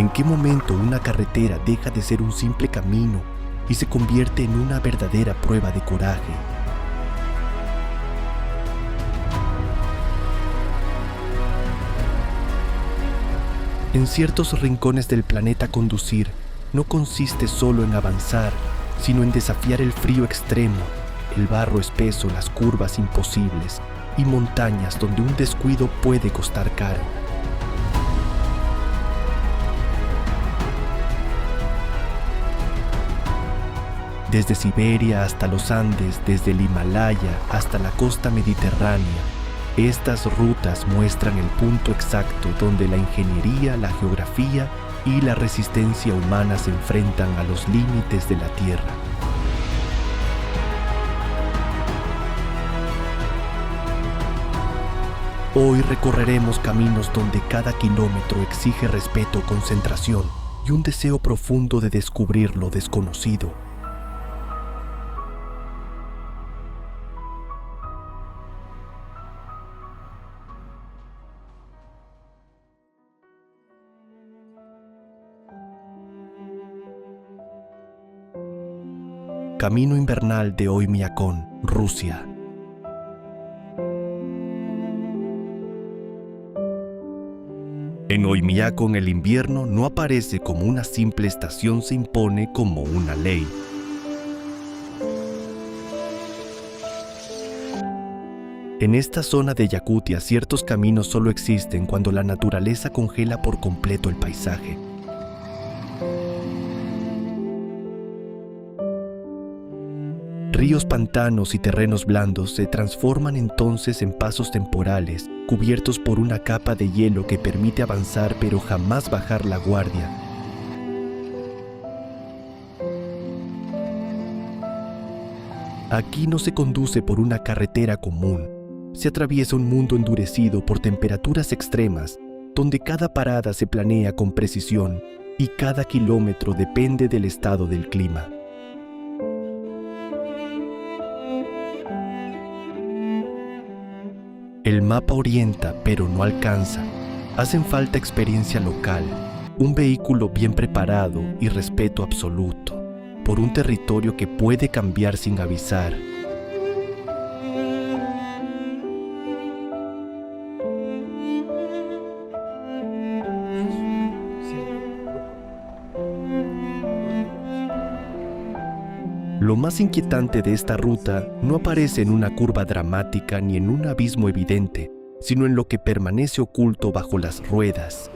¿En qué momento una carretera deja de ser un simple camino y se convierte en una verdadera prueba de coraje? En ciertos rincones del planeta conducir no consiste solo en avanzar, sino en desafiar el frío extremo, el barro espeso, las curvas imposibles y montañas donde un descuido puede costar caro. Desde Siberia hasta los Andes, desde el Himalaya hasta la costa mediterránea, estas rutas muestran el punto exacto donde la ingeniería, la geografía y la resistencia humana se enfrentan a los límites de la Tierra. Hoy recorreremos caminos donde cada kilómetro exige respeto, concentración y un deseo profundo de descubrir lo desconocido. Camino invernal de Oymyakon, Rusia. En Oymyakon el invierno no aparece como una simple estación, se impone como una ley. En esta zona de Yakutia ciertos caminos solo existen cuando la naturaleza congela por completo el paisaje. Ríos, pantanos y terrenos blandos se transforman entonces en pasos temporales, cubiertos por una capa de hielo que permite avanzar pero jamás bajar la guardia. Aquí no se conduce por una carretera común, se atraviesa un mundo endurecido por temperaturas extremas, donde cada parada se planea con precisión y cada kilómetro depende del estado del clima. El mapa orienta, pero no alcanza. Hacen falta experiencia local, un vehículo bien preparado y respeto absoluto por un territorio que puede cambiar sin avisar. Lo más inquietante de esta ruta no aparece en una curva dramática ni en un abismo evidente, sino en lo que permanece oculto bajo las ruedas.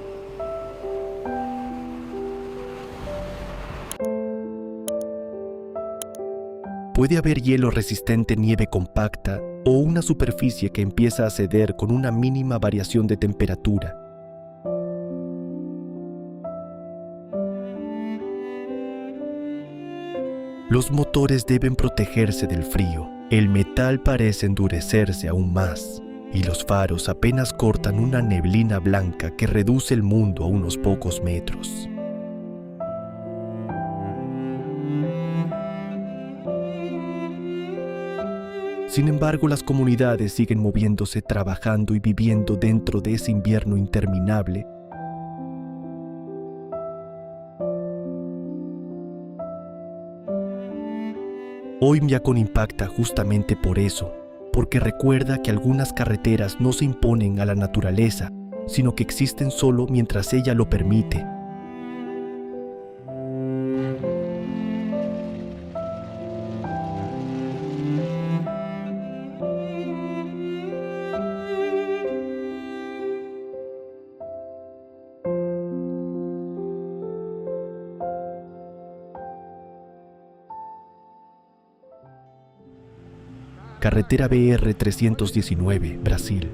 Puede haber hielo resistente, nieve compacta o una superficie que empieza a ceder con una mínima variación de temperatura. Los motores deben protegerse del frío, el metal parece endurecerse aún más, y los faros apenas cortan una neblina blanca que reduce el mundo a unos pocos metros. Sin embargo, las comunidades siguen moviéndose, trabajando y viviendo dentro de ese invierno interminable. Oymyakon impacta justamente por eso, porque recuerda que algunas carreteras no se imponen a la naturaleza, sino que existen solo mientras ella lo permite. Carretera BR 319, Brasil.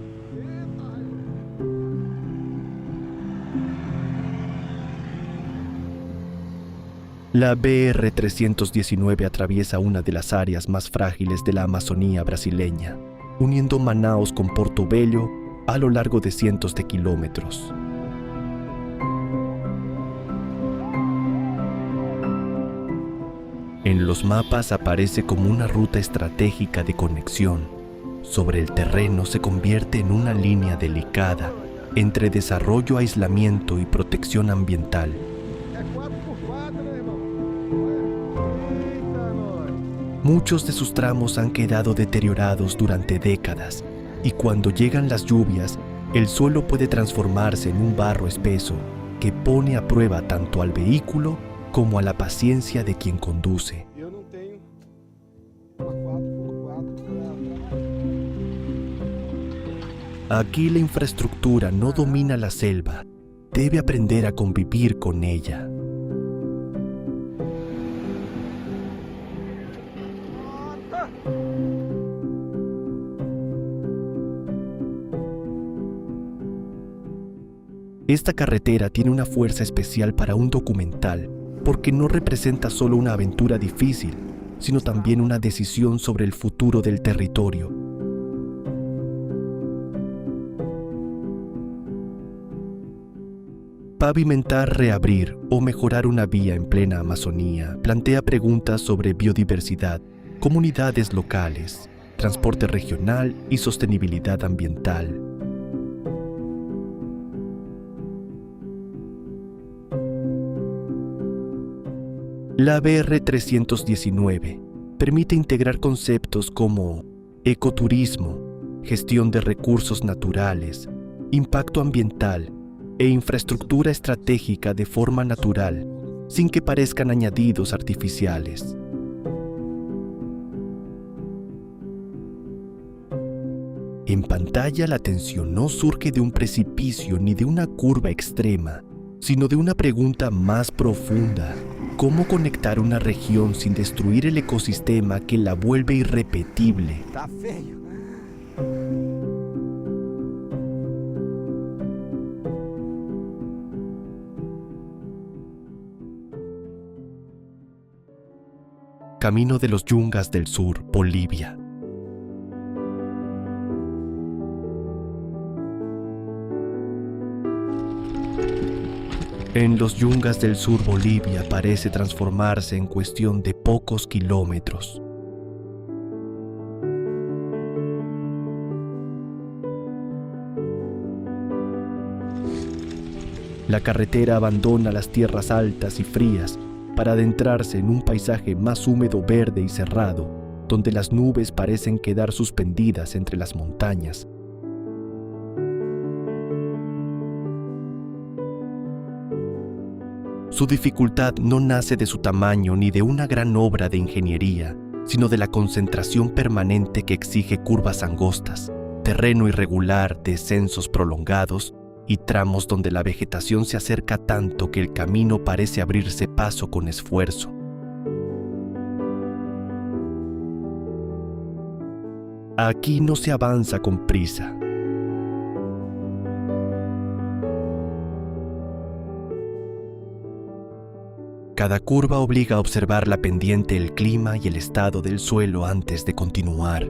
La BR 319 atraviesa una de las áreas más frágiles de la Amazonía brasileña, uniendo Manaus con Porto Velho a lo largo de cientos de kilómetros. En los mapas aparece como una ruta estratégica de conexión. Sobre el terreno se convierte en una línea delicada, entre desarrollo, aislamiento y protección ambiental. Muchos de sus tramos han quedado deteriorados durante décadas y cuando llegan las lluvias, el suelo puede transformarse en un barro espeso que pone a prueba tanto al vehículo como a la paciencia de quien conduce. Aquí la infraestructura no domina la selva, debe aprender a convivir con ella. Esta carretera tiene una fuerza especial para un documental, porque no representa solo una aventura difícil, sino también una decisión sobre el futuro del territorio. Pavimentar, reabrir o mejorar una vía en plena Amazonía plantea preguntas sobre biodiversidad, comunidades locales, transporte regional y sostenibilidad ambiental. La BR 319 permite integrar conceptos como ecoturismo, gestión de recursos naturales, impacto ambiental e infraestructura estratégica de forma natural, sin que parezcan añadidos artificiales. En pantalla, la atención no surge de un precipicio ni de una curva extrema, sino de una pregunta más profunda: ¿cómo conectar una región sin destruir el ecosistema que la vuelve irrepetible? Tá feio. Camino de los Yungas del Sur, Bolivia. En los Yungas del Sur, Bolivia parece transformarse en cuestión de pocos kilómetros. La carretera abandona las tierras altas y frías para adentrarse en un paisaje más húmedo, verde y cerrado, donde las nubes parecen quedar suspendidas entre las montañas. Su dificultad no nace de su tamaño ni de una gran obra de ingeniería, sino de la concentración permanente que exige curvas angostas, terreno irregular, descensos prolongados y tramos donde la vegetación se acerca tanto que el camino parece abrirse paso con esfuerzo. Aquí no se avanza con prisa. Cada curva obliga a observar la pendiente, el clima y el estado del suelo antes de continuar.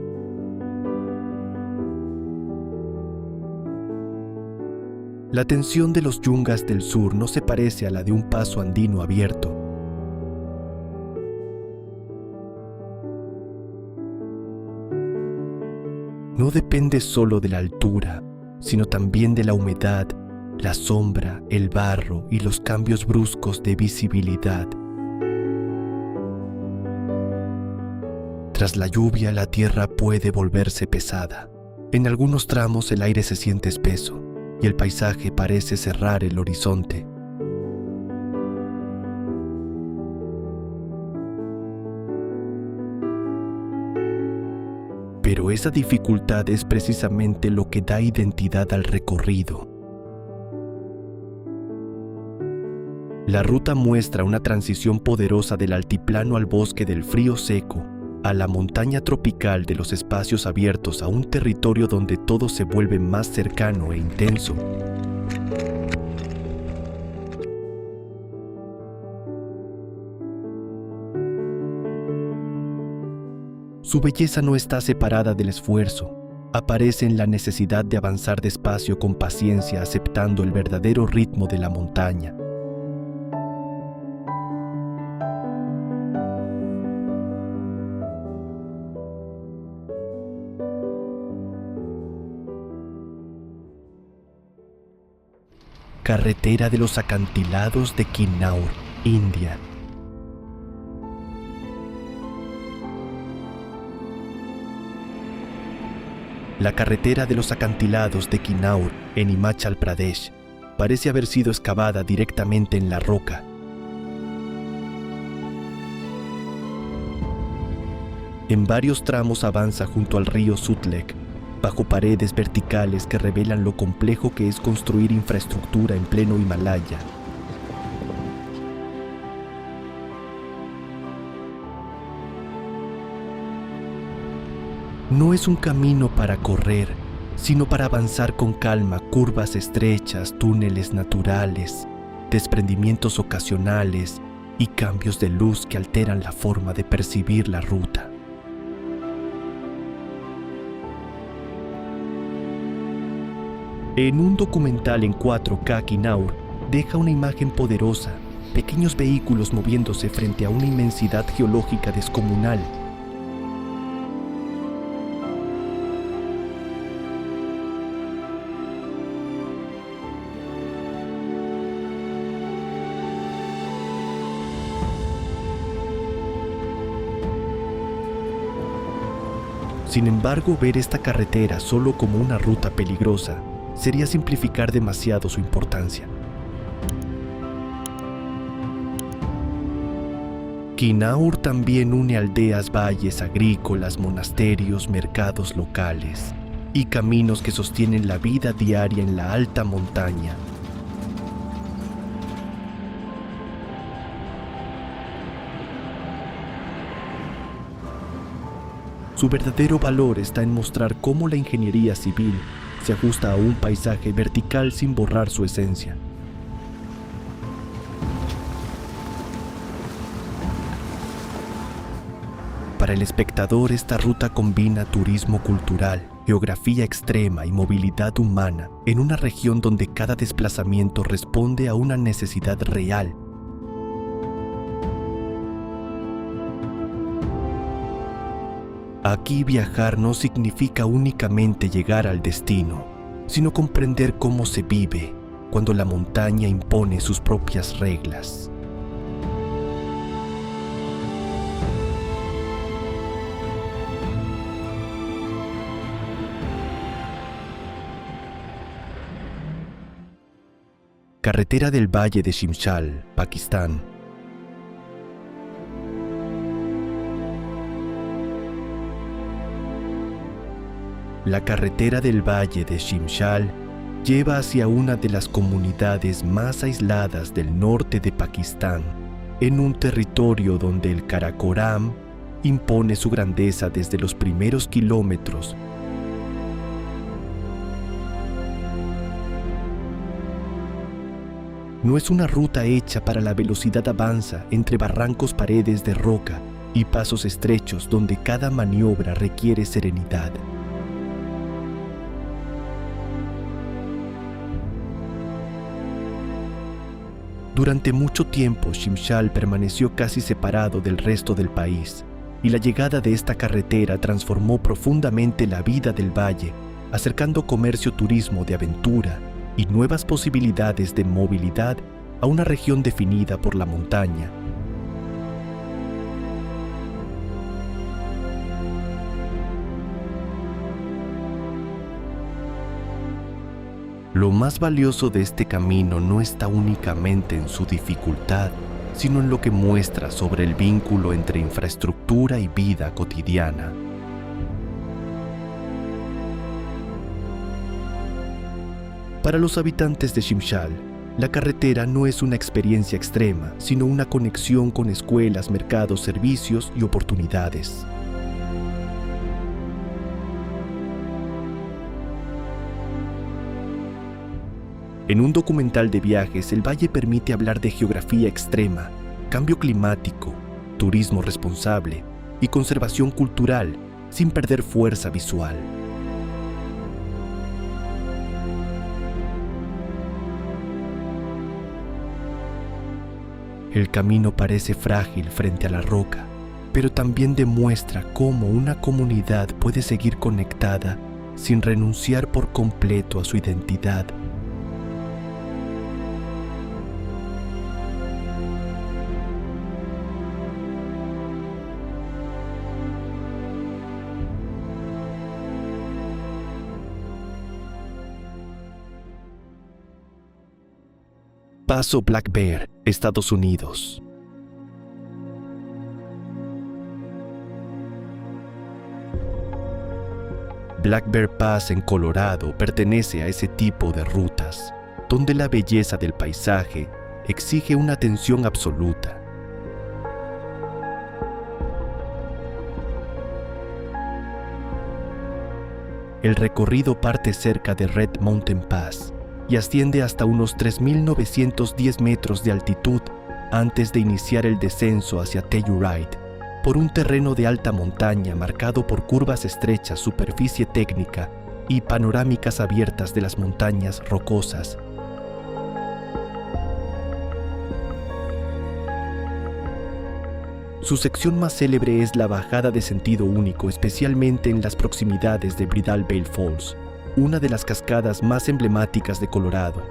La tensión de los Yungas del Sur no se parece a la de un paso andino abierto. No depende solo de la altura, sino también de la humedad, la sombra, el barro y los cambios bruscos de visibilidad. Tras la lluvia, la tierra puede volverse pesada. En algunos tramos el aire se siente espeso y el paisaje parece cerrar el horizonte. Pero esa dificultad es precisamente lo que da identidad al recorrido. La ruta muestra una transición poderosa del altiplano al bosque, del frío seco a la montaña tropical, de los espacios abiertos a un territorio donde todo se vuelve más cercano e intenso. Su belleza no está separada del esfuerzo. Aparece en la necesidad de avanzar despacio, con paciencia, aceptando el verdadero ritmo de la montaña. Carretera de los acantilados de Kinnaur, India. La carretera de los acantilados de Kinnaur en Himachal Pradesh parece haber sido excavada directamente en la roca. En varios tramos avanza junto al río Sutlej, bajo paredes verticales que revelan lo complejo que es construir infraestructura en pleno Himalaya. No es un camino para correr, sino para avanzar con calma, curvas estrechas, túneles naturales, desprendimientos ocasionales y cambios de luz que alteran la forma de percibir la ruta. En un documental en 4K, Kinnaur deja una imagen poderosa, pequeños vehículos moviéndose frente a una inmensidad geológica descomunal. Sin embargo, ver esta carretera solo como una ruta peligrosa sería simplificar demasiado su importancia. Kinnaur también une aldeas, valles agrícolas, monasterios, mercados locales y caminos que sostienen la vida diaria en la alta montaña. Su verdadero valor está en mostrar cómo la ingeniería civil se ajusta a un paisaje vertical sin borrar su esencia. Para el espectador, esta ruta combina turismo cultural, geografía extrema y movilidad humana en una región donde cada desplazamiento responde a una necesidad real. Aquí viajar no significa únicamente llegar al destino, sino comprender cómo se vive cuando la montaña impone sus propias reglas. Carretera del Valle de Shimshal, Pakistán. La carretera del Valle de Shimshal lleva hacia una de las comunidades más aisladas del norte de Pakistán, en un territorio donde el Karakoram impone su grandeza desde los primeros kilómetros. No es una ruta hecha para la velocidad avanza entre barrancos, paredes de roca y pasos estrechos donde cada maniobra requiere serenidad. Durante mucho tiempo, Shimshal permaneció casi separado del resto del país, y la llegada de esta carretera transformó profundamente la vida del valle, acercando comercio, turismo de aventura y nuevas posibilidades de movilidad a una región definida por la montaña. Lo más valioso de este camino no está únicamente en su dificultad, sino en lo que muestra sobre el vínculo entre infraestructura y vida cotidiana. Para los habitantes de Shimshal, la carretera no es una experiencia extrema, sino una conexión con escuelas, mercados, servicios y oportunidades. En un documental de viajes, el valle permite hablar de geografía extrema, cambio climático, turismo responsable y conservación cultural, sin perder fuerza visual. El camino parece frágil frente a la roca, pero también demuestra cómo una comunidad puede seguir conectada sin renunciar por completo a su identidad. Paso Black Bear, Estados Unidos. Black Bear Pass en Colorado pertenece a ese tipo de rutas, donde la belleza del paisaje exige una atención absoluta. El recorrido parte cerca de Red Mountain Pass y asciende hasta unos 3.910 metros de altitud antes de iniciar el descenso hacia Telluride, por un terreno de alta montaña marcado por curvas estrechas, superficie técnica y panorámicas abiertas de las montañas rocosas. Su sección más célebre es la bajada de sentido único, especialmente en las proximidades de Bridal Veil Falls, una de las cascadas más emblemáticas de Colorado.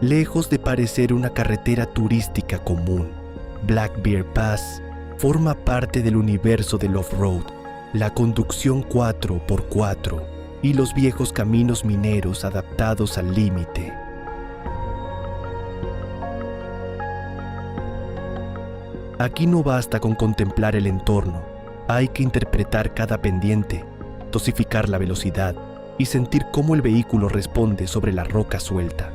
Lejos de parecer una carretera turística común, Black Bear Pass forma parte del universo del off-road, la conducción 4x4 y los viejos caminos mineros adaptados al límite. Aquí no basta con contemplar el entorno, hay que interpretar cada pendiente, dosificar la velocidad y sentir cómo el vehículo responde sobre la roca suelta.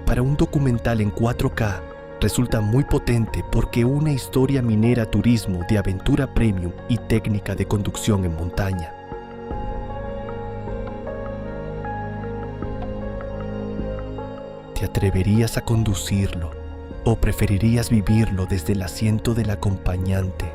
Para un documental en 4K resulta muy potente porque une historia minera, turismo, de aventura premium y técnica de conducción en montaña. ¿Te atreverías a conducirlo o preferirías vivirlo desde el asiento del acompañante?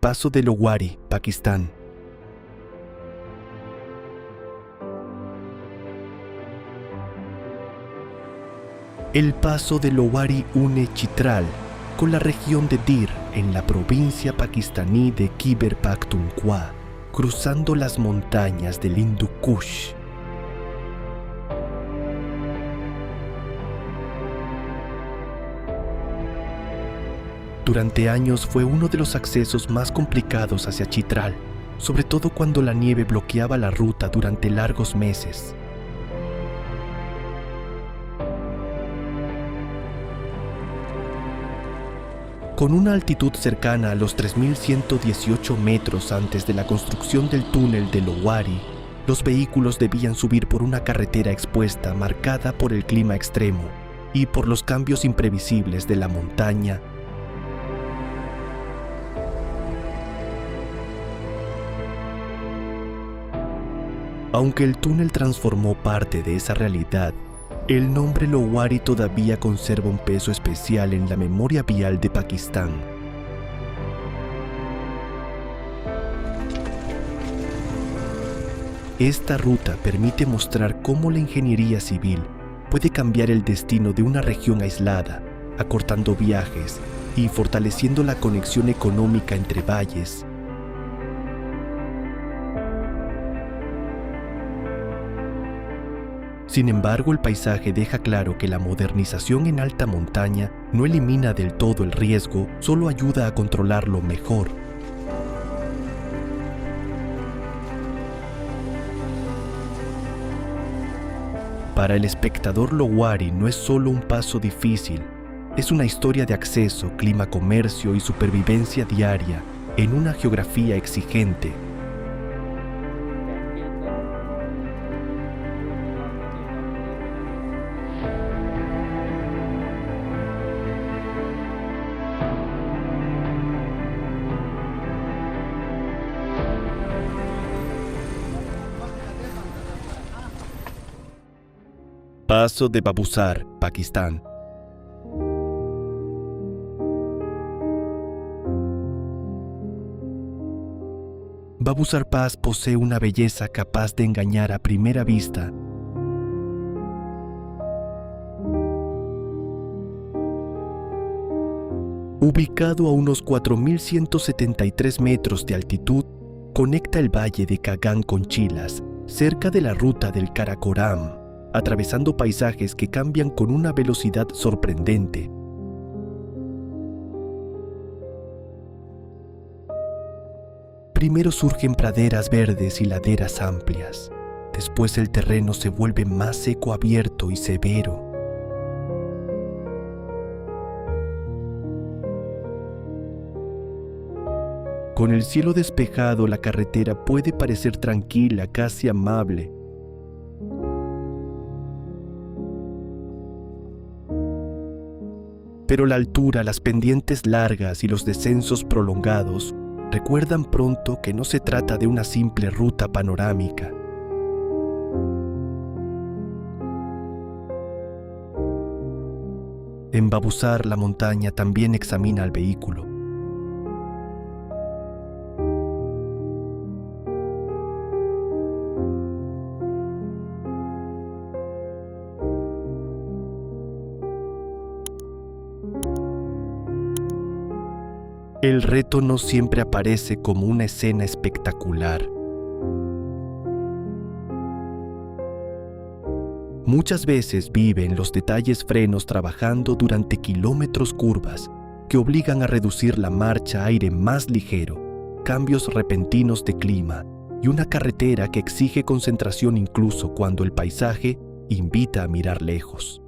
Paso de Lowari, Pakistán. El paso de Lowari une Chitral con la región de Dir en la provincia pakistaní de Khyber Pakhtunkhwa, cruzando las montañas del Hindu Kush. Durante años fue uno de los accesos más complicados hacia Chitral, sobre todo cuando la nieve bloqueaba la ruta durante largos meses. Con una altitud cercana a los 3.118 metros antes de la construcción del túnel de Lowari, los vehículos debían subir por una carretera expuesta marcada por el clima extremo y por los cambios imprevisibles de la montaña. Aunque el túnel transformó parte de esa realidad, el nombre Lowari todavía conserva un peso especial en la memoria vial de Pakistán. Esta ruta permite mostrar cómo la ingeniería civil puede cambiar el destino de una región aislada, acortando viajes y fortaleciendo la conexión económica entre valles. Sin embargo, el paisaje deja claro que la modernización en alta montaña no elimina del todo el riesgo, solo ayuda a controlarlo mejor. Para el espectador, Lowari no es solo un paso difícil, es una historia de acceso, clima, comercio y supervivencia diaria en una geografía exigente. Paso de Babusar, Pakistán. Babusar Pass posee una belleza capaz de engañar a primera vista Ubicado a unos 4.173 metros de altitud, conecta el valle de Cagán con Chilas, cerca de la ruta del Karakoram, atravesando paisajes que cambian con una velocidad sorprendente. Primero surgen praderas verdes y laderas amplias. Después el terreno se vuelve más seco, abierto y severo. Con el cielo despejado, la carretera puede parecer tranquila, casi amable. Pero la altura, las pendientes largas y los descensos prolongados recuerdan pronto que no se trata de una simple ruta panorámica. En Babusar, la montaña también examina al vehículo. El reto no siempre aparece como una escena espectacular. Muchas veces vive en los detalles frenos trabajando durante kilómetros curvas que obligan a reducir la marcha a aire más ligero, cambios repentinos de clima y una carretera que exige concentración incluso cuando el paisaje invita a mirar lejos.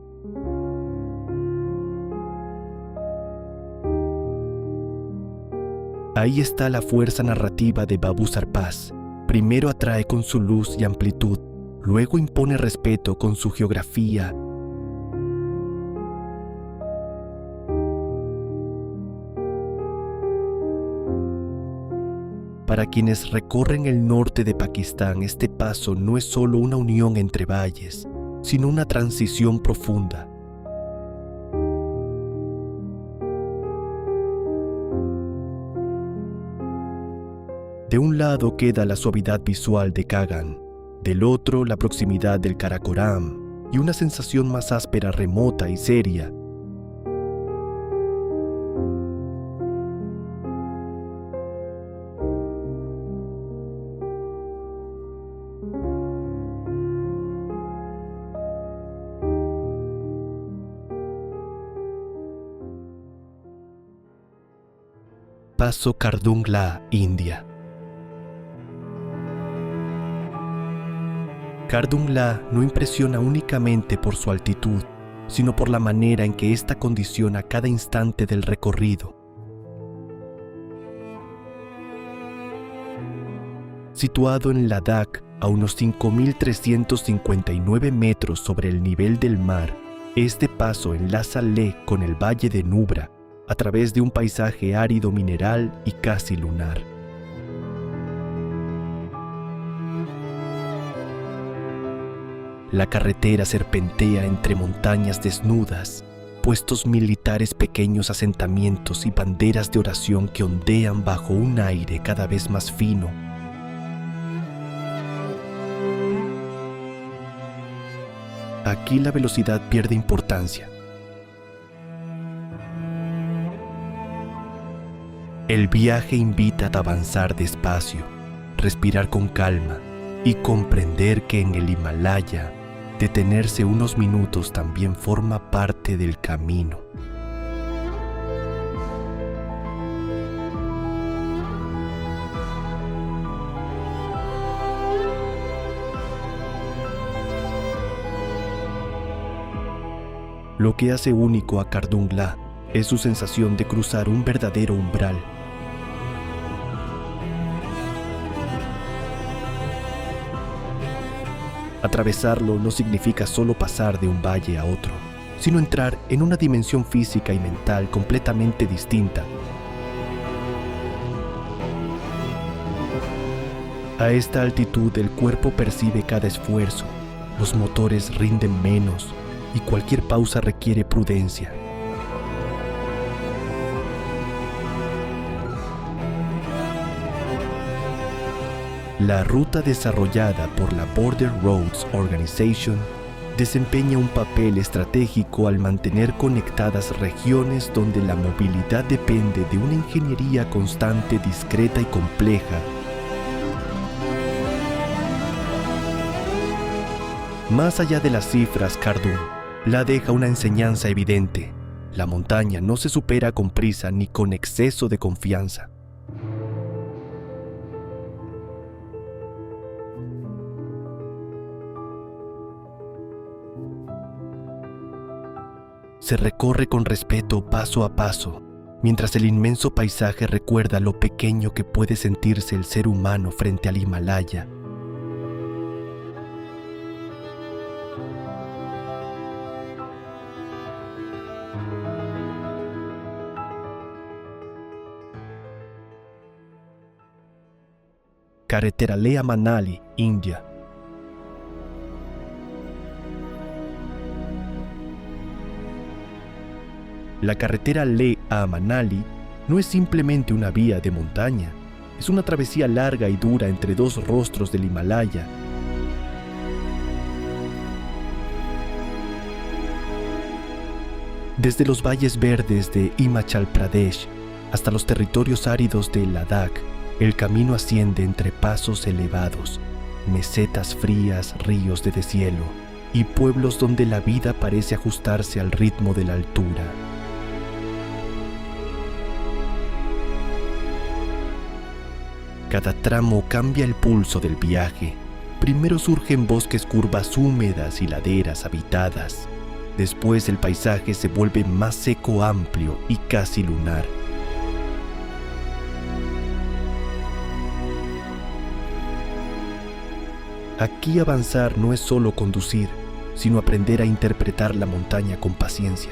Ahí está la fuerza narrativa de Babusar Pass. Primero atrae con su luz y amplitud, luego impone respeto con su geografía. Para quienes recorren el norte de Pakistán, este paso no es solo una unión entre valles, sino una transición profunda. De un lado queda la suavidad visual de Cagán, del otro la proximidad del Karakoram y una sensación más áspera, remota y seria. Paso Khardungla, India. Khardungla no impresiona únicamente por su altitud, sino por la manera en que ésta condiciona cada instante del recorrido. Situado en Ladakh, a unos 5.359 metros sobre el nivel del mar, este paso enlaza Leh con el valle de Nubra, a través de un paisaje árido mineral y casi lunar. La carretera serpentea entre montañas desnudas, puestos militares, pequeños asentamientos y banderas de oración que ondean bajo un aire cada vez más fino. Aquí la velocidad pierde importancia. El viaje invita a avanzar despacio, respirar con calma y comprender que en el Himalaya, detenerse unos minutos también forma parte del camino. Lo que hace único a Khardungla es su sensación de cruzar un verdadero umbral. Atravesarlo no significa solo pasar de un valle a otro, sino entrar en una dimensión física y mental completamente distinta. A esta altitud el cuerpo percibe cada esfuerzo, los motores rinden menos y cualquier pausa requiere prudencia. La ruta desarrollada por la Border Roads Organization desempeña un papel estratégico al mantener conectadas regiones donde la movilidad depende de una ingeniería constante, discreta y compleja. Más allá de las cifras, Khardún la deja una enseñanza evidente. La montaña no se supera con prisa ni con exceso de confianza. Se recorre con respeto paso a paso, mientras el inmenso paisaje recuerda lo pequeño que puede sentirse el ser humano frente al Himalaya. Carretera Leh a Manali, India. La carretera Leh a Manali no es simplemente una vía de montaña, es una travesía larga y dura entre dos rostros del Himalaya. Desde los valles verdes de Himachal Pradesh hasta los territorios áridos de Ladakh, el camino asciende entre pasos elevados, mesetas frías, ríos de deshielo y pueblos donde la vida parece ajustarse al ritmo de la altura. Cada tramo cambia el pulso del viaje. Primero surgen bosques, curvas húmedas y laderas habitadas. Después el paisaje se vuelve más seco, amplio y casi lunar. Aquí avanzar no es solo conducir, sino aprender a interpretar la montaña con paciencia.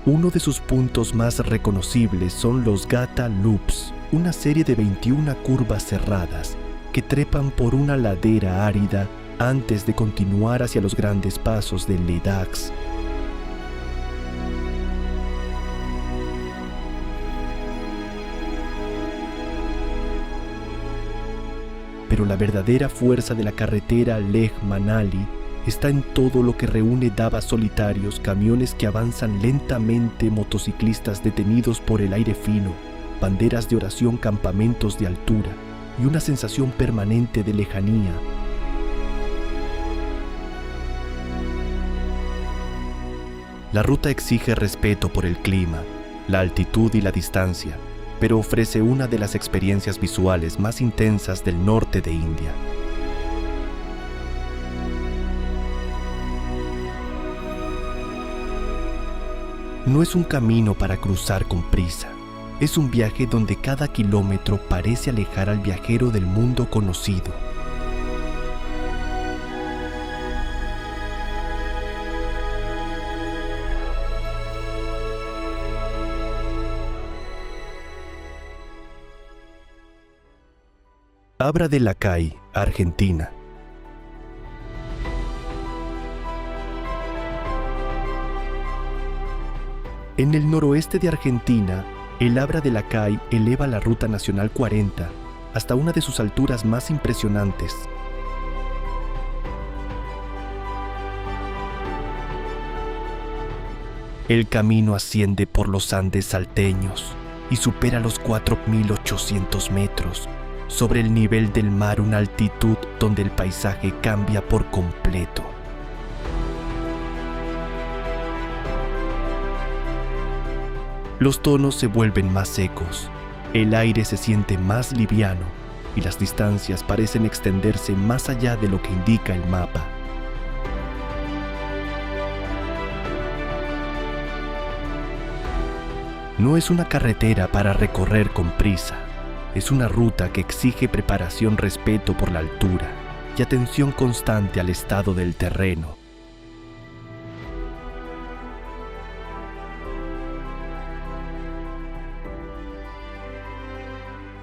Uno de sus puntos más reconocibles son los Gata Loops, una serie de 21 curvas cerradas que trepan por una ladera árida antes de continuar hacia los grandes pasos de Ladakh. Pero la verdadera fuerza de la carretera Leh-Manali está en todo lo que reúne davas solitarios, camiones que avanzan lentamente, motociclistas detenidos por el aire fino, banderas de oración, campamentos de altura y una sensación permanente de lejanía. La ruta exige respeto por el clima, la altitud y la distancia, pero ofrece una de las experiencias visuales más intensas del norte de India. No es un camino para cruzar con prisa. Es un viaje donde cada kilómetro parece alejar al viajero del mundo conocido. Abra de la Cay, Argentina. En el noroeste de Argentina, el Abra de la Cay eleva la Ruta Nacional 40 hasta una de sus alturas más impresionantes. El camino asciende por los Andes salteños y supera los 4.800 metros, sobre el nivel del mar, una altitud donde el paisaje cambia por completo. Los tonos se vuelven más secos, el aire se siente más liviano y las distancias parecen extenderse más allá de lo que indica el mapa. No es una carretera para recorrer con prisa, es una ruta que exige preparación, respeto por la altura y atención constante al estado del terreno.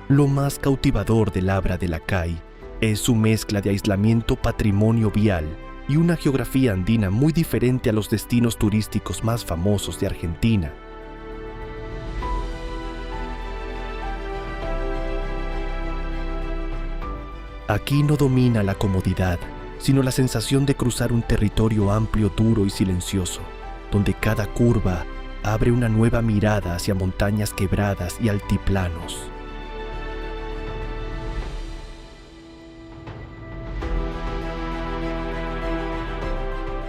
Lo más cautivador del Abra de la Cay es su mezcla de aislamiento, patrimonio vial y una geografía andina muy diferente a los destinos turísticos más famosos de Argentina. Aquí no domina la comodidad, sino la sensación de cruzar un territorio amplio, duro y silencioso, donde cada curva abre una nueva mirada hacia montañas quebradas y altiplanos.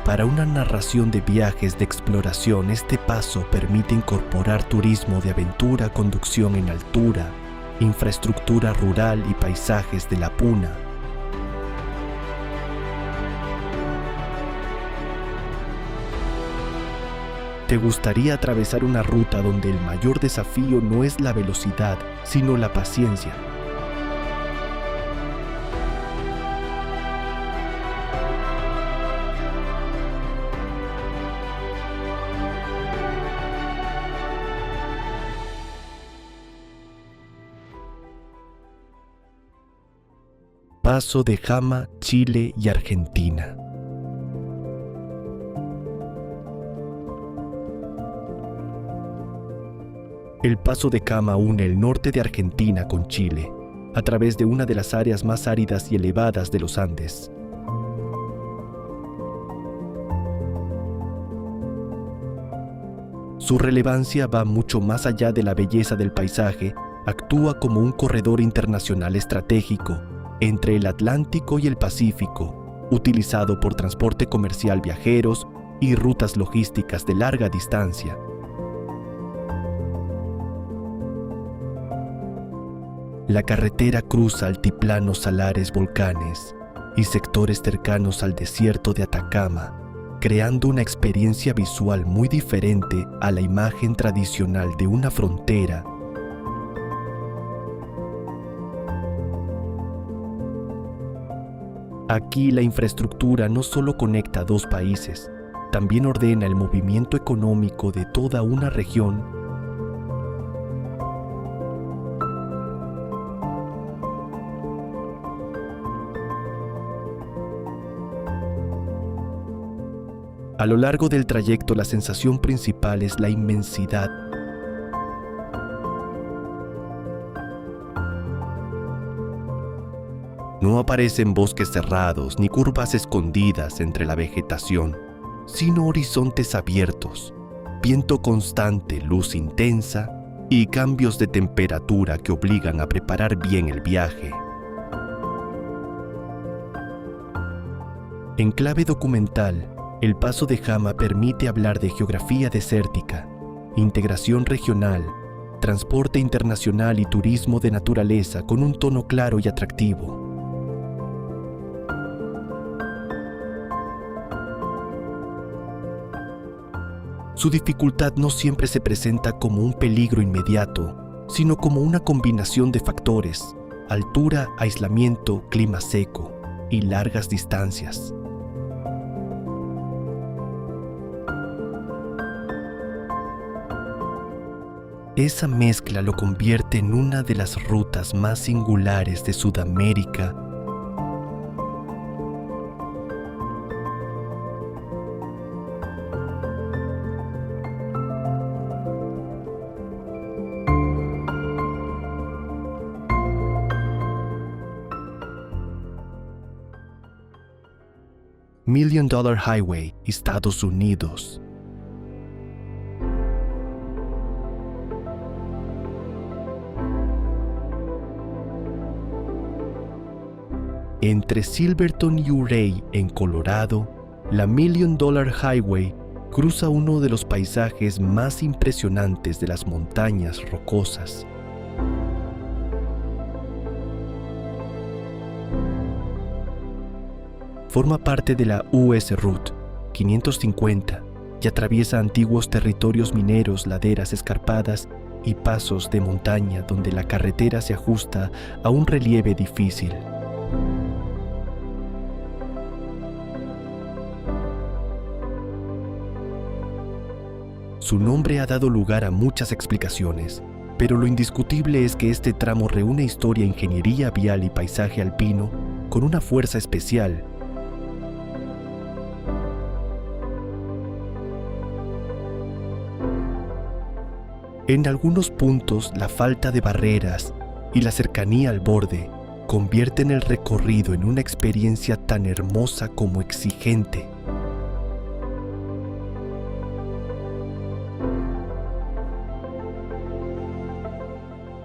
Para una narración de viajes de exploración, este paso permite incorporar turismo de aventura, conducción en altura, infraestructura rural y paisajes de la puna. ¿Te gustaría atravesar una ruta donde el mayor desafío no es la velocidad, sino la paciencia? Paso de Jama, Chile y Argentina. El Paso de Jama une el norte de Argentina con Chile, a través de una de las áreas más áridas y elevadas de los Andes. Su relevancia va mucho más allá de la belleza del paisaje, actúa como un corredor internacional estratégico entre el Atlántico y el Pacífico, utilizado por transporte comercial, viajeros y rutas logísticas de larga distancia. La carretera cruza altiplanos, salares, volcanes y sectores cercanos al desierto de Atacama, creando una experiencia visual muy diferente a la imagen tradicional de una frontera. Aquí la infraestructura no solo conecta a dos países, también ordena el movimiento económico de toda una región. A lo largo del trayecto, la sensación principal es la inmensidad. No aparecen bosques cerrados ni curvas escondidas entre la vegetación, sino horizontes abiertos, viento constante, luz intensa y cambios de temperatura que obligan a preparar bien el viaje. En clave documental, el Paso de Jama permite hablar de geografía desértica, integración regional, transporte internacional y turismo de naturaleza con un tono claro y atractivo. Su dificultad no siempre se presenta como un peligro inmediato, sino como una combinación de factores: altura, aislamiento, clima seco y largas distancias. Esa mezcla lo convierte en una de las rutas más singulares de Sudamérica. Million Dollar Highway, Estados Unidos. Entre Silverton y Ouray, en Colorado, la Million Dollar Highway cruza uno de los paisajes más impresionantes de las montañas rocosas. Forma parte de la US Route 550 y atraviesa antiguos territorios mineros, laderas escarpadas y pasos de montaña donde la carretera se ajusta a un relieve difícil. Su nombre ha dado lugar a muchas explicaciones, pero lo indiscutible es que este tramo reúne historia, ingeniería vial y paisaje alpino con una fuerza especial. En algunos puntos, la falta de barreras y la cercanía al borde convierten el recorrido en una experiencia tan hermosa como exigente.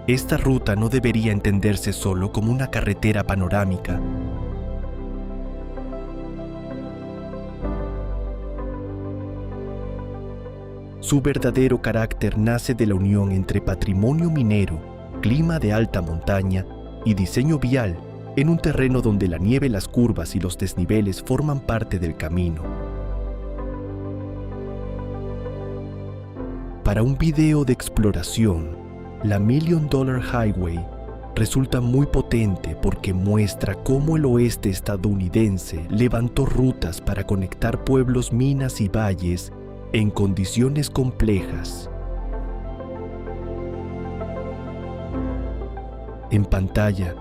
Esta ruta no debería entenderse solo como una carretera panorámica. Su verdadero carácter nace de la unión entre patrimonio minero, clima de alta montaña y diseño vial en un terreno donde la nieve, las curvas y los desniveles forman parte del camino. Para un video de exploración, la Million Dollar Highway resulta muy potente porque muestra cómo el oeste estadounidense levantó rutas para conectar pueblos, minas y valles en condiciones complejas. En pantalla,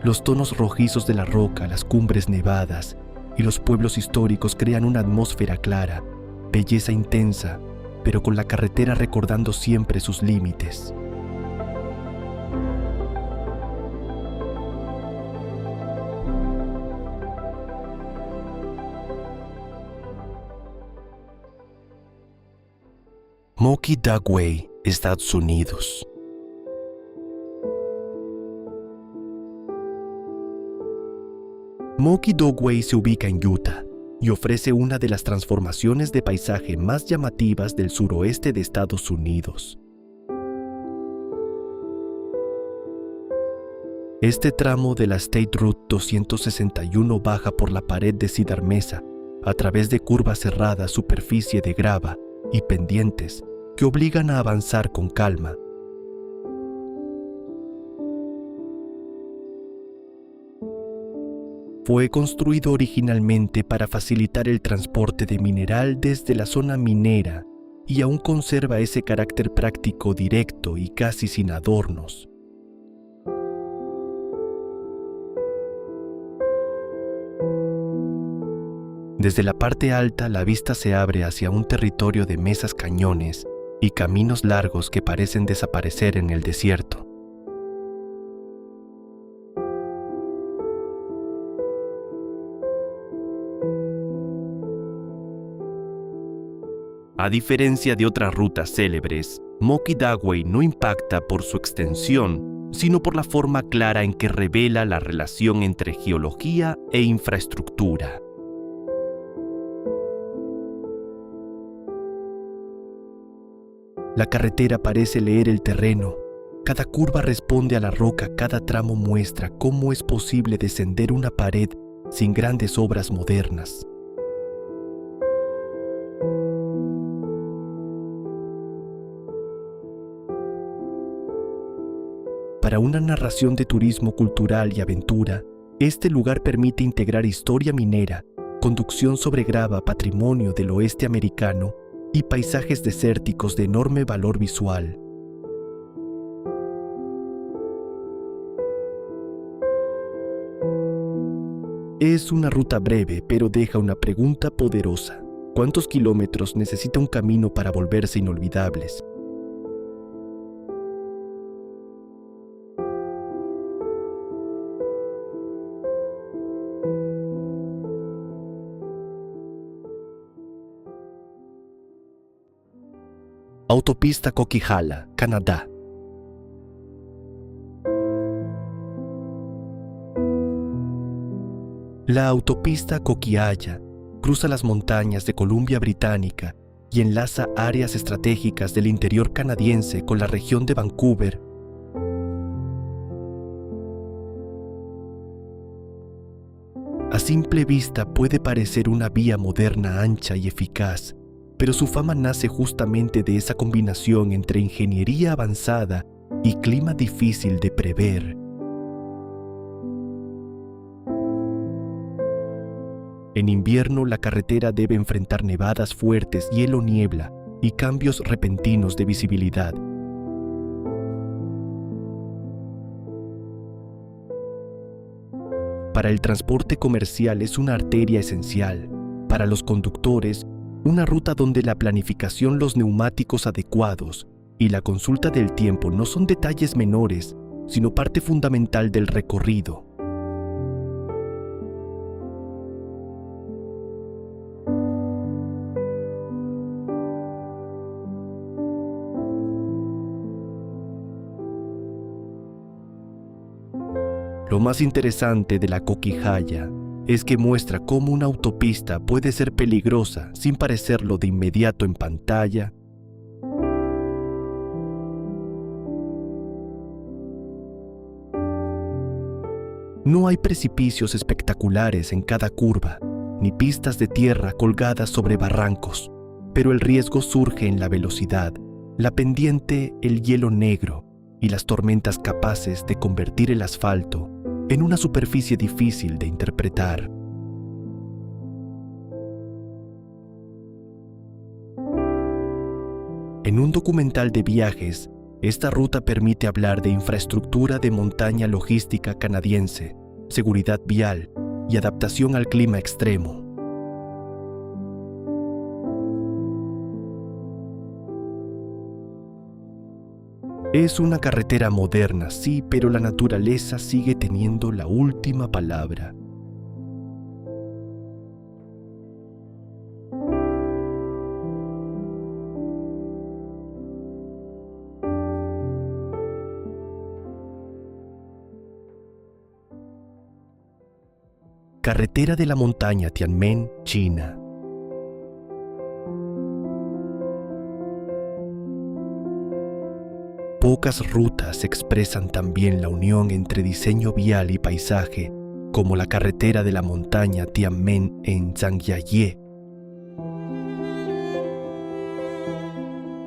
los tonos rojizos de la roca, las cumbres nevadas y los pueblos históricos crean una atmósfera clara, belleza intensa, pero con la carretera recordando siempre sus límites. Moki Dugway, Estados Unidos. Moki Dugway se ubica en Utah y ofrece una de las transformaciones de paisaje más llamativas del suroeste de Estados Unidos. Este tramo de la State Route 261 baja por la pared de Cedar Mesa a través de curvas cerradas, superficie de grava y pendientes que obligan a avanzar con calma. Fue construido originalmente para facilitar el transporte de mineral desde la zona minera y aún conserva ese carácter práctico, directo y casi sin adornos. Desde la parte alta, la vista se abre hacia un territorio de mesas, cañones y caminos largos que parecen desaparecer en el desierto. A diferencia de otras rutas célebres, Moki Dugway no impacta por su extensión, sino por la forma clara en que revela la relación entre geología e infraestructura. La carretera parece leer el terreno. Cada curva responde a la roca, cada tramo muestra cómo es posible descender una pared sin grandes obras modernas. Para una narración de turismo cultural y aventura, este lugar permite integrar historia minera, conducción sobre grava, patrimonio del oeste americano y paisajes desérticos de enorme valor visual. Es una ruta breve, pero deja una pregunta poderosa. ¿Cuántos kilómetros necesita un camino para volverse inolvidables? Autopista Coquihalla, Canadá. La autopista Coquihalla cruza las montañas de Columbia Británica y enlaza áreas estratégicas del interior canadiense con la región de Vancouver. A simple vista puede parecer una vía moderna, ancha y eficaz, pero su fama nace justamente de esa combinación entre ingeniería avanzada y clima difícil de prever. En invierno, la carretera debe enfrentar nevadas fuertes, hielo, niebla y cambios repentinos de visibilidad. Para el transporte comercial es una arteria esencial. Para los conductores, una ruta donde la planificación, los neumáticos adecuados y la consulta del tiempo no son detalles menores, sino parte fundamental del recorrido. Lo más interesante de la Coquijaya es que muestra cómo una autopista puede ser peligrosa sin parecerlo de inmediato en pantalla. No hay precipicios espectaculares en cada curva, ni pistas de tierra colgadas sobre barrancos, pero el riesgo surge en la velocidad, la pendiente, el hielo negro y las tormentas capaces de convertir el asfalto en una superficie difícil de interpretar. En un documental de viajes, esta ruta permite hablar de infraestructura de montaña logística canadiense, seguridad vial y adaptación al clima extremo. Es una carretera moderna, sí, pero la naturaleza sigue teniendo la última palabra. Carretera de la montaña Tianmen, China. Pocas rutas expresan también la unión entre diseño vial y paisaje, como la carretera de la montaña Tianmen en Zhangjiajie.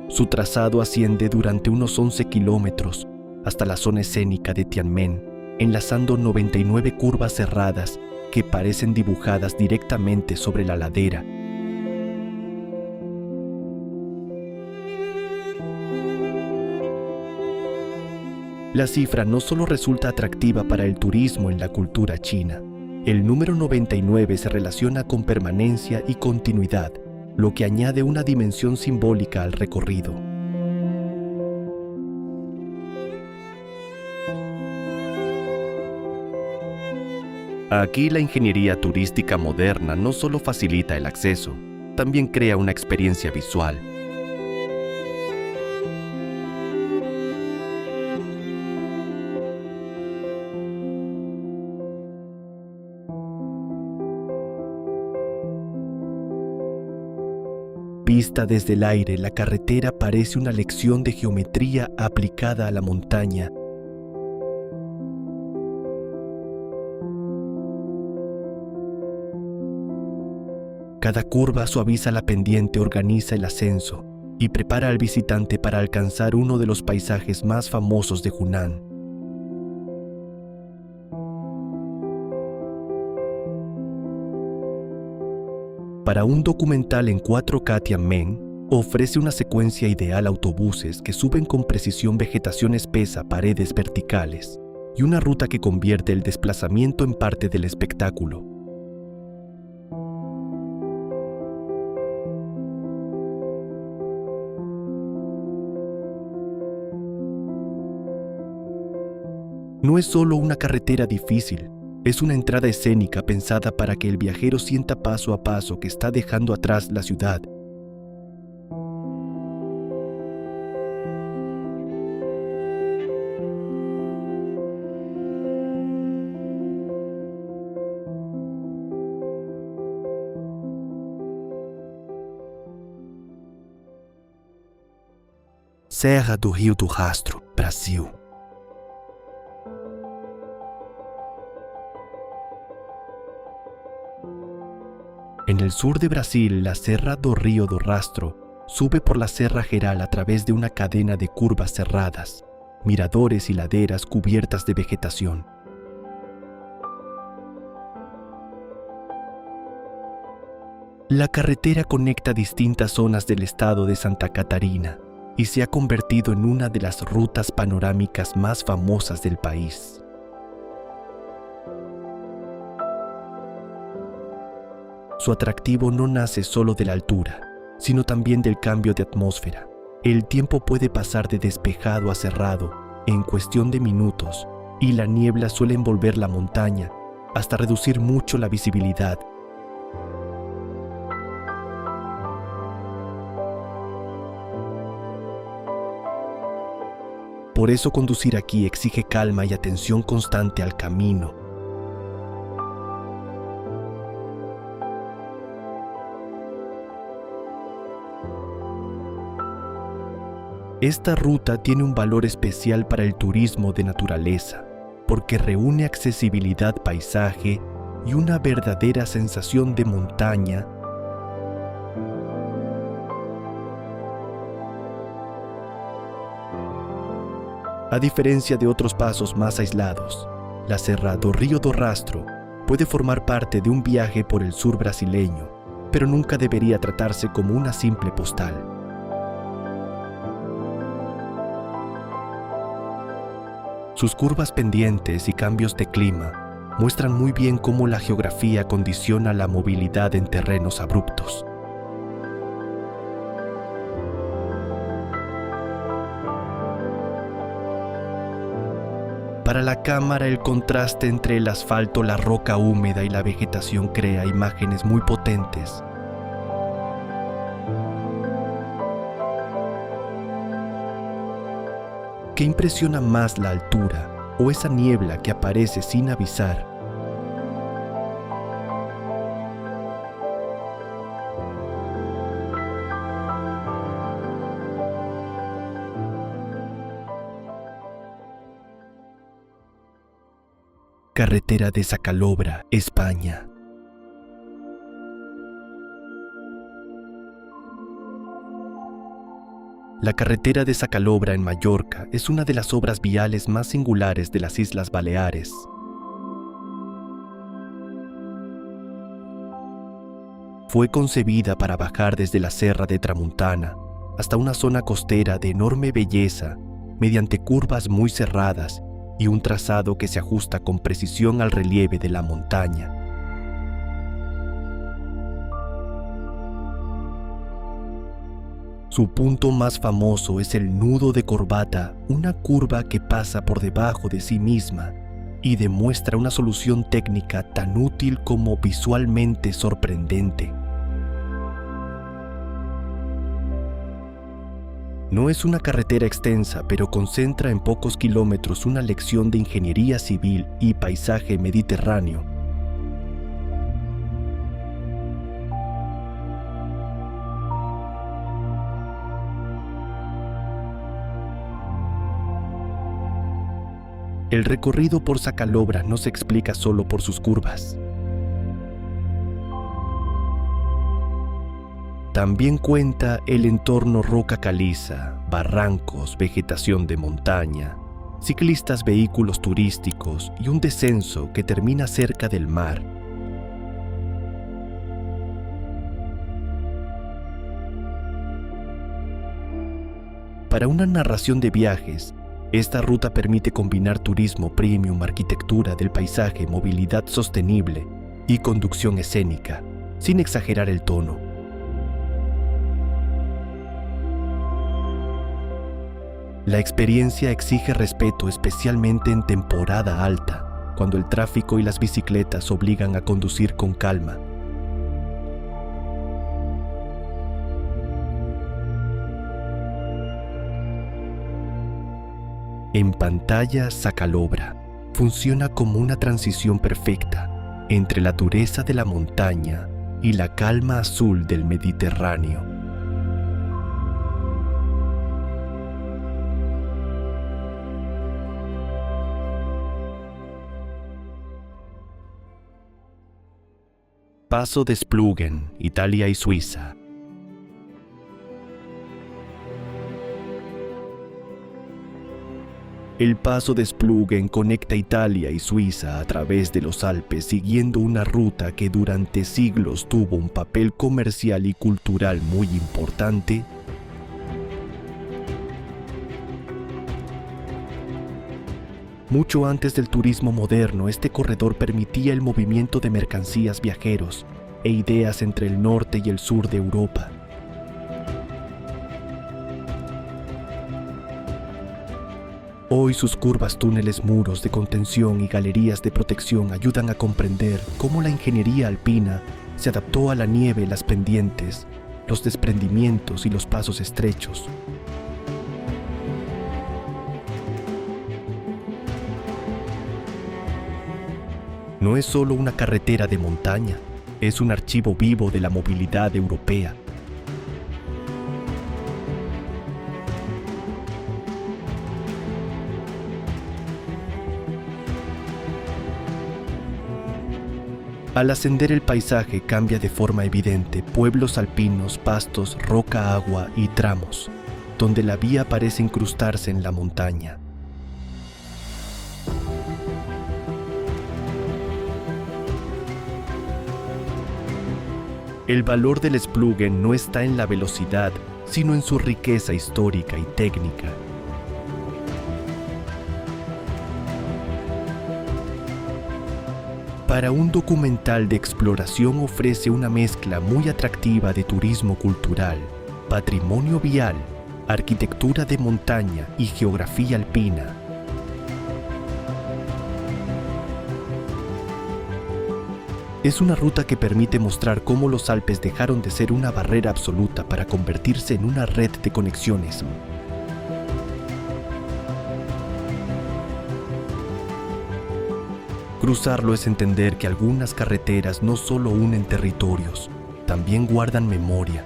Su trazado asciende durante unos 11 kilómetros hasta la zona escénica de Tianmen, enlazando 99 curvas cerradas que parecen dibujadas directamente sobre la ladera. La cifra no solo resulta atractiva para el turismo en la cultura china. El número 99 se relaciona con permanencia y continuidad, lo que añade una dimensión simbólica al recorrido. Aquí la ingeniería turística moderna no solo facilita el acceso, también crea una experiencia visual. Vista desde el aire, la carretera parece una lección de geometría aplicada a la montaña. Cada curva suaviza la pendiente, organiza el ascenso y prepara al visitante para alcanzar uno de los paisajes más famosos de Hunan. Para un documental en 4K, Tianmen ofrece una secuencia ideal: autobuses que suben con precisión vegetación espesa, paredes verticales y una ruta que convierte el desplazamiento en parte del espectáculo. No es solo una carretera difícil, es una entrada escénica pensada para que el viajero sienta paso a paso que está dejando atrás la ciudad. Serra do Rio do Rastro, Brasil. En el sur de Brasil, la Serra do Rio do Rastro sube por la Serra Geral a través de una cadena de curvas cerradas, miradores y laderas cubiertas de vegetación. La carretera conecta distintas zonas del estado de Santa Catarina y se ha convertido en una de las rutas panorámicas más famosas del país. Su atractivo no nace solo de la altura, sino también del cambio de atmósfera. El tiempo puede pasar de despejado a cerrado en cuestión de minutos, y la niebla suele envolver la montaña hasta reducir mucho la visibilidad. Por eso conducir aquí exige calma y atención constante al camino. Esta ruta tiene un valor especial para el turismo de naturaleza, porque reúne accesibilidad, paisaje y una verdadera sensación de montaña. A diferencia de otros pasos más aislados, la Serra do Rio do Rastro puede formar parte de un viaje por el sur brasileño, pero nunca debería tratarse como una simple postal. Sus curvas pendientes y cambios de clima muestran muy bien cómo la geografía condiciona la movilidad en terrenos abruptos. Para la cámara, el contraste entre el asfalto, la roca húmeda y la vegetación crea imágenes muy potentes. ¿Qué impresiona más, la altura o esa niebla que aparece sin avisar? Carretera de Sacalobra, España. La carretera de Sacalobra en Mallorca es una de las obras viales más singulares de las Islas Baleares. Fue concebida para bajar desde la Serra de Tramuntana hasta una zona costera de enorme belleza, mediante curvas muy cerradas y un trazado que se ajusta con precisión al relieve de la montaña. Su punto más famoso es el nudo de Corbata, una curva que pasa por debajo de sí misma y demuestra una solución técnica tan útil como visualmente sorprendente. No es una carretera extensa, pero concentra en pocos kilómetros una lección de ingeniería civil y paisaje mediterráneo. El recorrido por Sacalobra no se explica solo por sus curvas. También cuenta el entorno roca caliza, barrancos, vegetación de montaña, ciclistas, vehículos turísticos y un descenso que termina cerca del mar. Para una narración de viajes, esta ruta permite combinar turismo premium, arquitectura del paisaje, movilidad sostenible y conducción escénica, sin exagerar el tono. La experiencia exige respeto, especialmente en temporada alta, cuando el tráfico y las bicicletas obligan a conducir con calma. En pantalla, Sacalobra funciona como una transición perfecta entre la dureza de la montaña y la calma azul del Mediterráneo. Paso de Splugen, Italia y Suiza. El paso de Splugen conecta Italia y Suiza a través de los Alpes, siguiendo una ruta que durante siglos tuvo un papel comercial y cultural muy importante. Mucho antes del turismo moderno, este corredor permitía el movimiento de mercancías, viajeros e ideas entre el norte y el sur de Europa. Hoy sus curvas, túneles, muros de contención y galerías de protección ayudan a comprender cómo la ingeniería alpina se adaptó a la nieve, las pendientes, los desprendimientos y los pasos estrechos. No es solo una carretera de montaña, es un archivo vivo de la movilidad europea. Al ascender el paisaje cambia de forma evidente: pueblos alpinos, pastos, roca, agua y tramos, donde la vía parece incrustarse en la montaña. El valor del Splugen no está en la velocidad, sino en su riqueza histórica y técnica. Para un documental de exploración ofrece una mezcla muy atractiva de turismo cultural, patrimonio vial, arquitectura de montaña y geografía alpina. Es una ruta que permite mostrar cómo los Alpes dejaron de ser una barrera absoluta para convertirse en una red de conexiones. Cruzarlo es entender que algunas carreteras no solo unen territorios, también guardan memoria.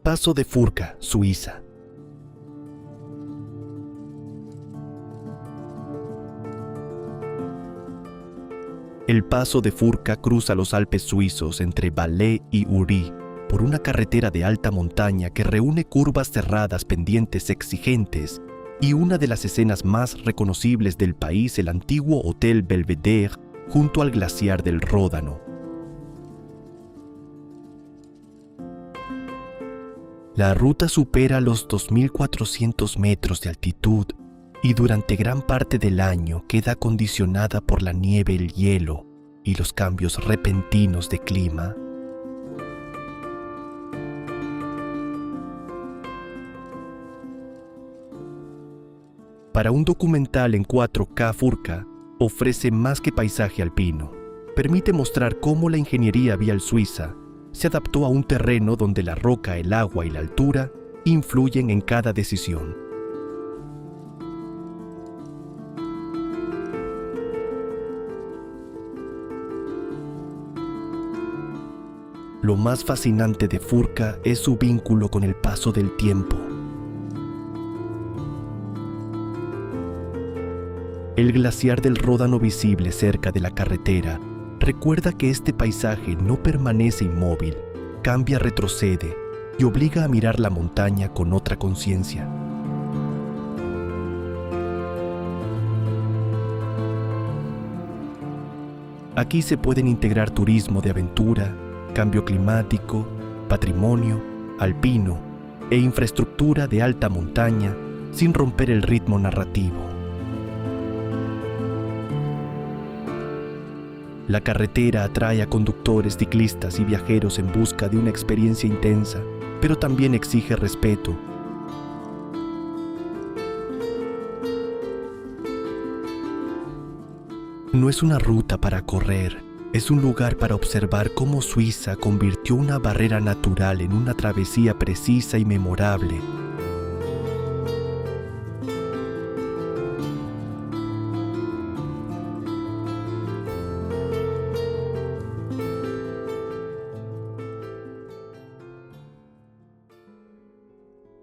Paso de Furka, Suiza. El Paso de Furka cruza los Alpes suizos entre Valais y Uri por una carretera de alta montaña que reúne curvas cerradas, pendientes exigentes y una de las escenas más reconocibles del país, el antiguo Hotel Belvedere junto al glaciar del Ródano. La ruta supera los 2.400 metros de altitud y durante gran parte del año queda condicionada por la nieve, el hielo y los cambios repentinos de clima. Para un documental en 4K, Furka ofrece más que paisaje alpino. Permite mostrar cómo la ingeniería vial suiza se adaptó a un terreno donde la roca, el agua y la altura influyen en cada decisión. Lo más fascinante de Furka es su vínculo con el paso del tiempo. El glaciar del Ródano visible cerca de la carretera recuerda que este paisaje no permanece inmóvil, cambia, retrocede y obliga a mirar la montaña con otra conciencia. Aquí se pueden integrar turismo de aventura, cambio climático, patrimonio alpino e infraestructura de alta montaña sin romper el ritmo narrativo. La carretera atrae a conductores, ciclistas y viajeros en busca de una experiencia intensa, pero también exige respeto. No es una ruta para correr, es un lugar para observar cómo Suiza convirtió una barrera natural en una travesía precisa y memorable.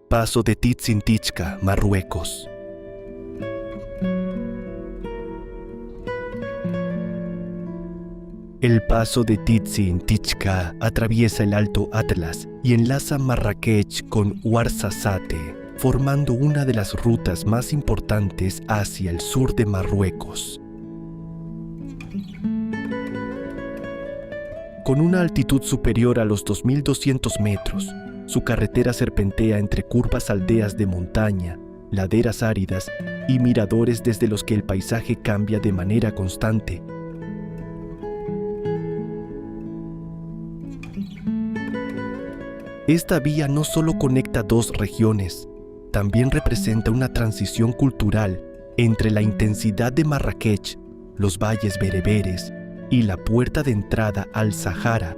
Paso de Tizintitxka, Marruecos. El paso de Tizintitxka atraviesa el Alto Atlas y enlaza Marrakech con Ouarzazate, formando una de las rutas más importantes hacia el sur de Marruecos. Con una altitud superior a los 2.200 metros, su carretera serpentea entre curvas aldeas de montaña, laderas áridas y miradores desde los que el paisaje cambia de manera constante. Esta vía no solo conecta dos regiones, también representa una transición cultural entre la intensidad de Marrakech, los valles bereberes y la puerta de entrada al Sahara.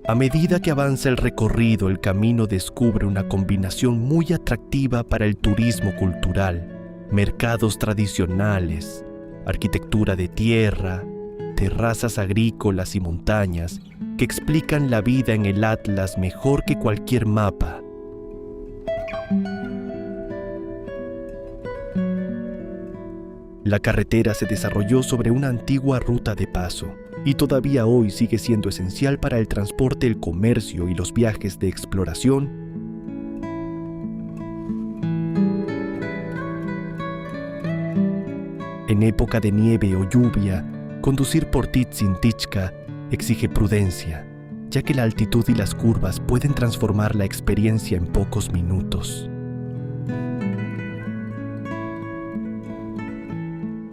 A medida que avanza el recorrido, el camino descubre una combinación muy atractiva para el turismo cultural: mercados tradicionales, arquitectura de tierra, terrazas agrícolas y montañas que explican la vida en el Atlas mejor que cualquier mapa. La carretera se desarrolló sobre una antigua ruta de paso y todavía hoy sigue siendo esencial para el transporte, el comercio y los viajes de exploración. En época de nieve o lluvia, conducir por Tizin-Tizca exige prudencia, ya que la altitud y las curvas pueden transformar la experiencia en pocos minutos.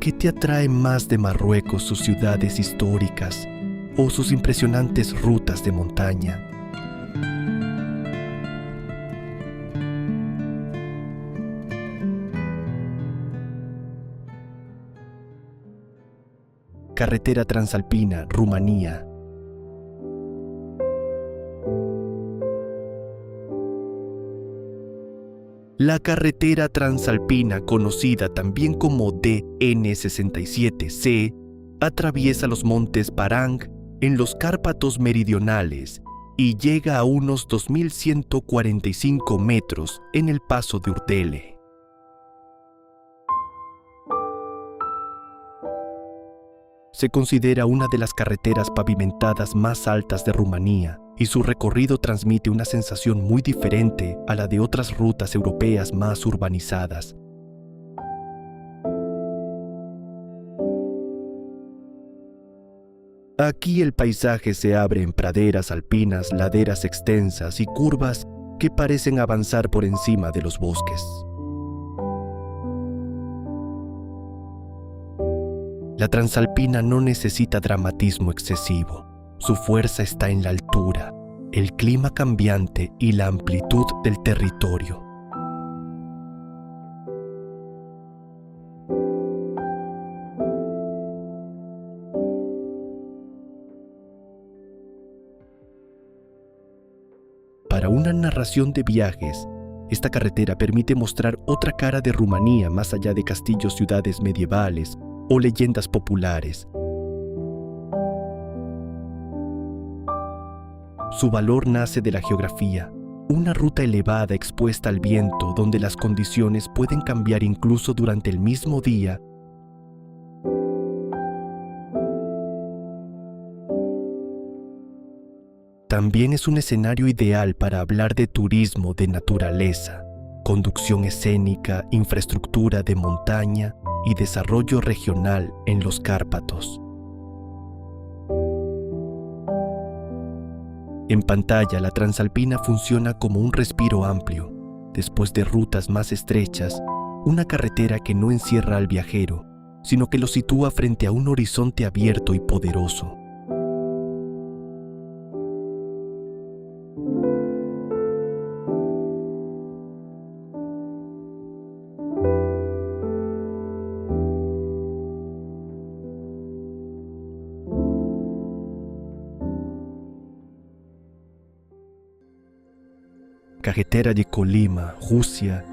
¿Qué te atrae más de Marruecos, sus ciudades históricas o sus impresionantes rutas de montaña? Carretera Transalpina, Rumanía. La carretera transalpina, conocida también como DN67C, atraviesa los montes Barang en los Cárpatos meridionales y llega a unos 2.145 metros en el paso de Urdele. Se considera una de las carreteras pavimentadas más altas de Rumanía, y su recorrido transmite una sensación muy diferente a la de otras rutas europeas más urbanizadas. Aquí el paisaje se abre en praderas alpinas, laderas extensas y curvas que parecen avanzar por encima de los bosques. La Transalpina no necesita dramatismo excesivo. Su fuerza está en la altura, el clima cambiante y la amplitud del territorio. Para una narración de viajes, esta carretera permite mostrar otra cara de Rumanía más allá de castillos, ciudades medievales o leyendas populares. Su valor nace de la geografía, una ruta elevada expuesta al viento donde las condiciones pueden cambiar incluso durante el mismo día. También es un escenario ideal para hablar de turismo de naturaleza, conducción escénica, infraestructura de montaña y desarrollo regional en los Cárpatos. En pantalla, la Transalpina funciona como un respiro amplio, después de rutas más estrechas, una carretera que no encierra al viajero, sino que lo sitúa frente a un horizonte abierto y poderoso. Carretera de Colima, Rusia.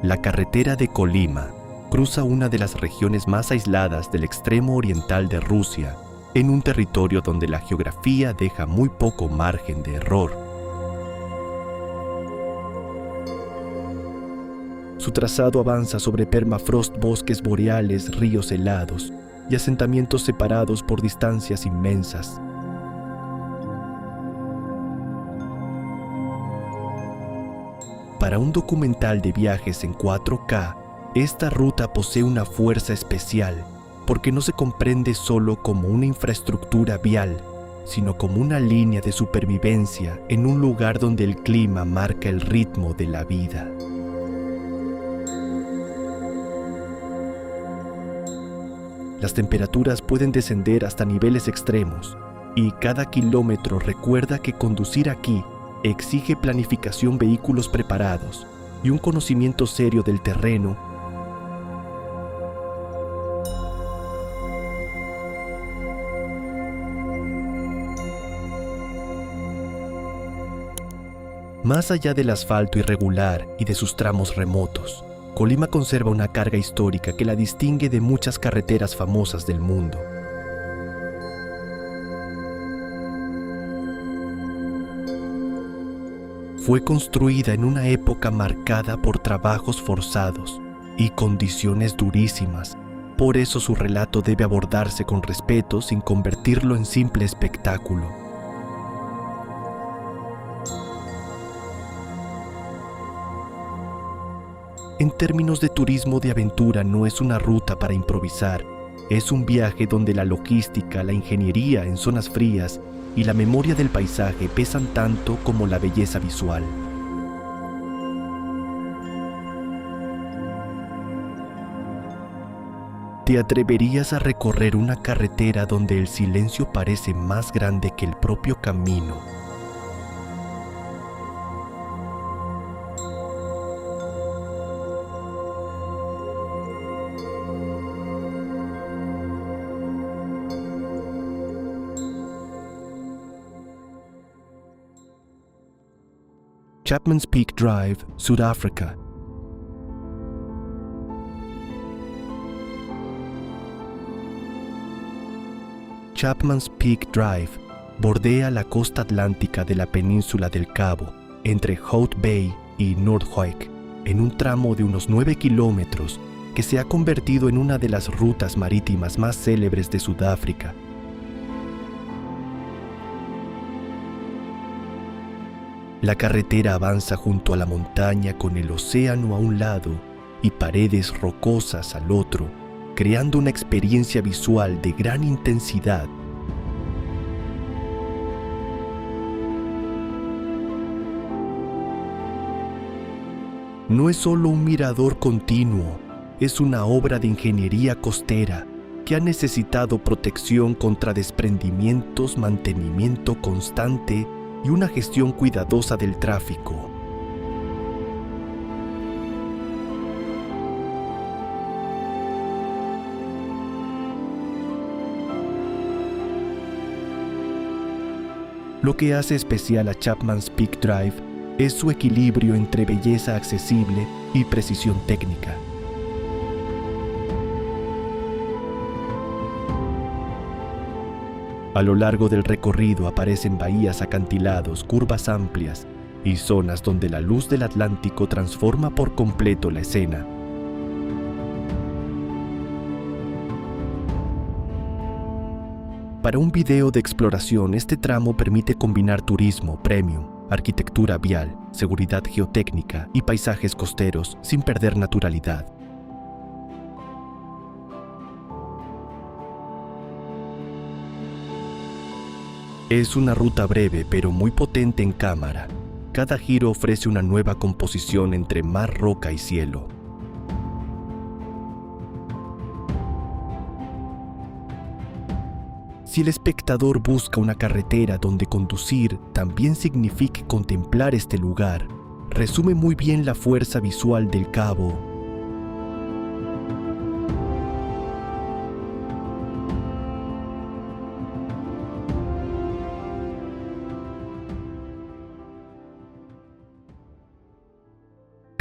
La carretera de Colima cruza una de las regiones más aisladas del extremo oriental de Rusia, en un territorio donde la geografía deja muy poco margen de error. Su trazado avanza sobre permafrost, bosques boreales, ríos helados y asentamientos separados por distancias inmensas. Para un documental de viajes en 4K, Esta ruta posee una fuerza especial porque no se comprende solo como una infraestructura vial, sino como una línea de supervivencia en un lugar donde el clima marca el ritmo de la vida. Las temperaturas pueden descender hasta niveles extremos, y cada kilómetro recuerda que conducir aquí exige planificación, vehículos preparados y un conocimiento serio del terreno. Más allá del asfalto irregular y de sus tramos remotos, Colima conserva una carga histórica que la distingue de muchas carreteras famosas del mundo. Fue construida en una época marcada por trabajos forzados y condiciones durísimas. Por eso su relato debe abordarse con respeto sin convertirlo en simple espectáculo. En términos de turismo de aventura, no es una ruta para improvisar. Es un viaje donde la logística, la ingeniería en zonas frías y la memoria del paisaje pesan tanto como la belleza visual. ¿Te atreverías a recorrer una carretera donde el silencio parece más grande que el propio camino? Chapman's Peak Drive, Sudáfrica. Chapman's Peak Drive bordea la costa atlántica de la península del Cabo, entre Hout Bay y Noordhoek, en un tramo de unos 9 kilómetros que se ha convertido en una de las rutas marítimas más célebres de Sudáfrica. La carretera avanza junto a la montaña con el océano a un lado y paredes rocosas al otro, creando una experiencia visual de gran intensidad. No es solo un mirador continuo, es una obra de ingeniería costera que ha necesitado protección contra desprendimientos, mantenimiento constante y una gestión cuidadosa del tráfico. Lo que hace especial a Chapman's Peak Drive es su equilibrio entre belleza accesible y precisión técnica. A lo largo del recorrido aparecen bahías, acantilados, curvas amplias y zonas donde la luz del Atlántico transforma por completo la escena. Para un video de exploración, este tramo permite combinar turismo premium, arquitectura vial, seguridad geotécnica y paisajes costeros sin perder naturalidad. Es una ruta breve pero muy potente en cámara. Cada giro ofrece una nueva composición entre mar, roca y cielo. Si el espectador busca una carretera donde conducir también signifique contemplar este lugar, resume muy bien la fuerza visual del Cabo.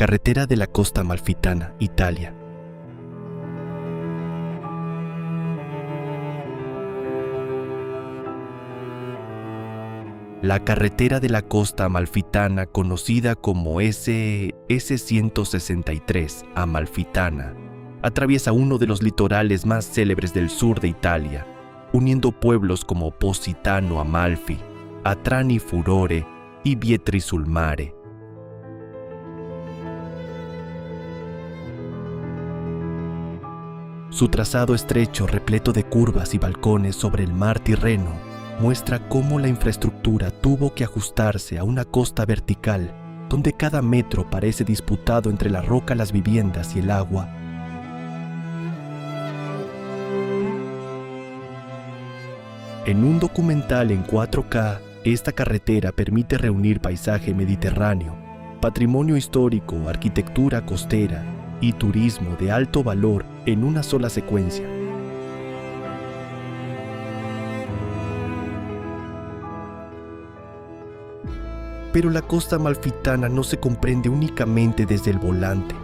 Carretera de la Costa Amalfitana, Italia. La carretera de la Costa Amalfitana, conocida como S163 Amalfitana, atraviesa uno de los litorales más célebres del sur de Italia, uniendo pueblos como Positano Amalfi, Atrani Furore y Vietri sul Mare. Su trazado estrecho, repleto de curvas y balcones sobre el mar Tirreno, muestra cómo la infraestructura tuvo que ajustarse a una costa vertical, donde cada metro parece disputado entre la roca, las viviendas y el agua. En un documental en 4K, esta carretera permite reunir paisaje mediterráneo, patrimonio histórico, arquitectura costera y turismo de alto valor en una sola secuencia. Pero la costa amalfitana no se comprende únicamente desde el volante.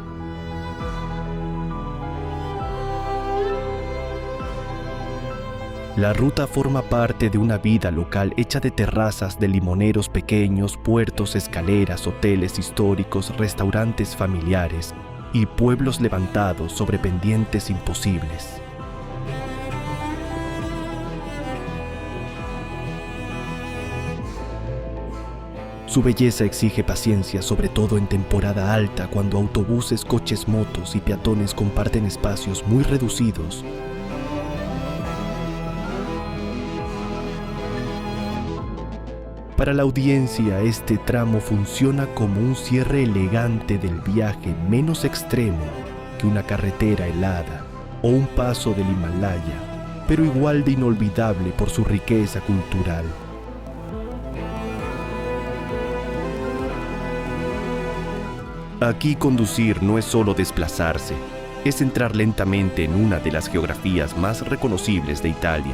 La ruta forma parte de una vida local hecha de terrazas de limoneros pequeños, puertos, escaleras, hoteles históricos, restaurantes familiares y pueblos levantados sobre pendientes imposibles. Su belleza exige paciencia, sobre todo en temporada alta, cuando autobuses, coches, motos y peatones comparten espacios muy reducidos. Para la audiencia, este tramo funciona como un cierre elegante del viaje, menos extremo que una carretera helada o un paso del Himalaya, pero igual de inolvidable por su riqueza cultural. Aquí conducir no es solo desplazarse, es entrar lentamente en una de las geografías más reconocibles de Italia.